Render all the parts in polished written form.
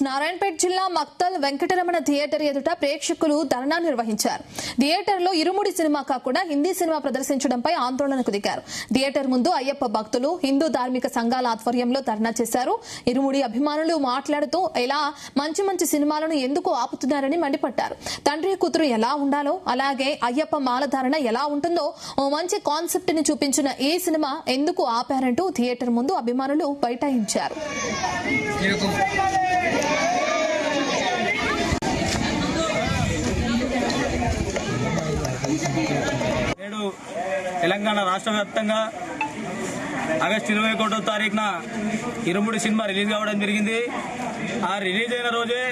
నారాయణపేట జిల్లా మక్తల్ వెంకటరమణ థియేటర్ ఎదుట ప్రేక్షకులు ధర్నా నిర్వహించారు. థియేటర్లో ఇరుముడి సినిమా కాకుండా హిందీ సినిమా ప్రదర్శించడంపై ఆందోళనకు దిగారు. థియేటర్ ముందు అయ్యప్ప భక్తులు, హిందూ ధార్మిక సంఘాల ఆధ్వర్యంలో ధర్నా చేశారు. ఇరుముడి అభిమానులు మాట్లాడుతూ ఇలా మంచి మంచి సినిమాలను ఎందుకు ఆపుతున్నారని మండిపడ్డారు. తండ్రి కూతురు ఎలా ఉండాలో అలాగే అయ్యప్ప మాలధారణ ఎలా ఉంటుందో ఓ మంచి కాన్సెప్ట్ ని చూపించిన ఈ సినిమా ఎందుకు ఆపారంటూ థియేటర్ ముందు అభిమానులు బైఠాయించారు. నేడు తెలంగాణ రాష్ట్ర వ్యాప్తంగా ఆగస్టు 21వ తారీఖున ఇరుముడి సినిమా రిలీజ్ కావడం జరిగింది. ఆ రిలీజ్ అయిన రోజే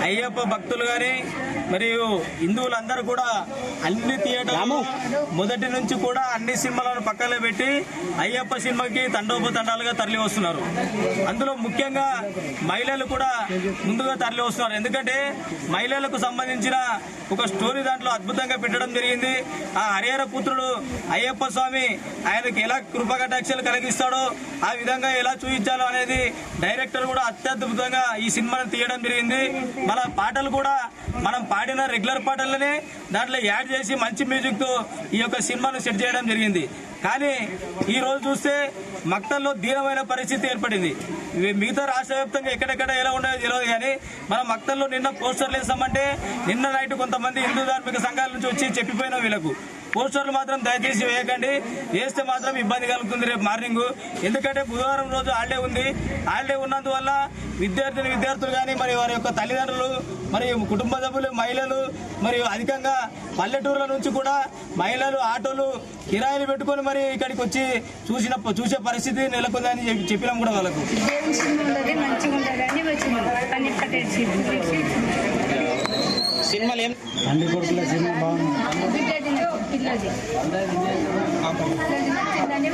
అయ్యప్ప భక్తులు కానీ మరియు హిందువులందరూ కూడా అన్ని థియేటర్లు మొదటి నుంచి కూడా అన్ని సినిమాలను పక్కన పెట్టి అయ్యప్ప సినిమాకి తండోపతండాలుగా తరలి వస్తున్నారు. అందులో ముఖ్యంగా మహిళలు కూడా ముందుగా తరలి వస్తున్నారు. ఎందుకంటే మహిళలకు సంబంధించిన ఒక స్టోరీ దాంట్లో అద్భుతంగా పెట్టడం జరిగింది. ఆ హరిహర పుత్రుడు అయ్యప్ప స్వామి ఆయనకు ఎలా కృపకటాక్షలు కలిగిస్తాడో ఆ విధంగా ఎలా చూపించాలో అనేది డైరెక్టర్ కూడా అత్యద్భుతంగా ఈ సినిమాను తీయడం జరిగింది. మన పాటలు కూడా మనం పాడిన రెగ్యులర్ పాటలనే దాంట్లో యాడ్ చేసి మంచి మ్యూజిక్ తో ఈ యొక్క సినిమాను సెట్ చేయడం జరిగింది. కానీ ఈ రోజు చూస్తే మక్తల్లో దీనమైన పరిస్థితి ఏర్పడింది. మిగతా రాష్ట్ర వ్యాప్తంగా ఎక్కడెక్కడ ఎలా ఉన్నాయో తెలియదు, కానీ మన మక్తల్లో నిన్న పోస్టర్లు వేస్తామంటే నిన్న నైట్ కొంతమంది హిందూ ధార్మిక సంఘాల నుంచి వచ్చి చెప్పిపోయిన వీళ్ళకు పోస్టర్లు మాత్రం దయచేసి వేయకండి, వేస్తే మాత్రం ఇబ్బంది కలుగుతుంది రేపు మార్నింగ్. ఎందుకంటే బుధవారం రోజు హాలిడే ఉంది. హాలిడే ఉన్నందువల్ల విద్యార్థులు కానీ మరి వారి యొక్క తల్లిదండ్రులు మరియు కుటుంబ సభ్యులు, మహిళలు మరియు అధికంగా పల్లెటూర్ల నుంచి కూడా మహిళలు ఆటోలు కిరాయిలు పెట్టుకొని మరి ఇక్కడికి వచ్చి చూసే పరిస్థితి నెలకొందని చెప్పినాం కూడా వాళ్ళకు. సినిమాలు ఏం తండ్రి కొడుకుల సినిమా బాగుంది,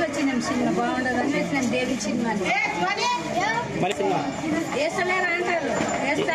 వచ్చినాం. సినిమా బాగుండదని వచ్చినాం. దేవి సినిమా మరి సినిమా వేస్తలేరు అంటారు, వేస్తా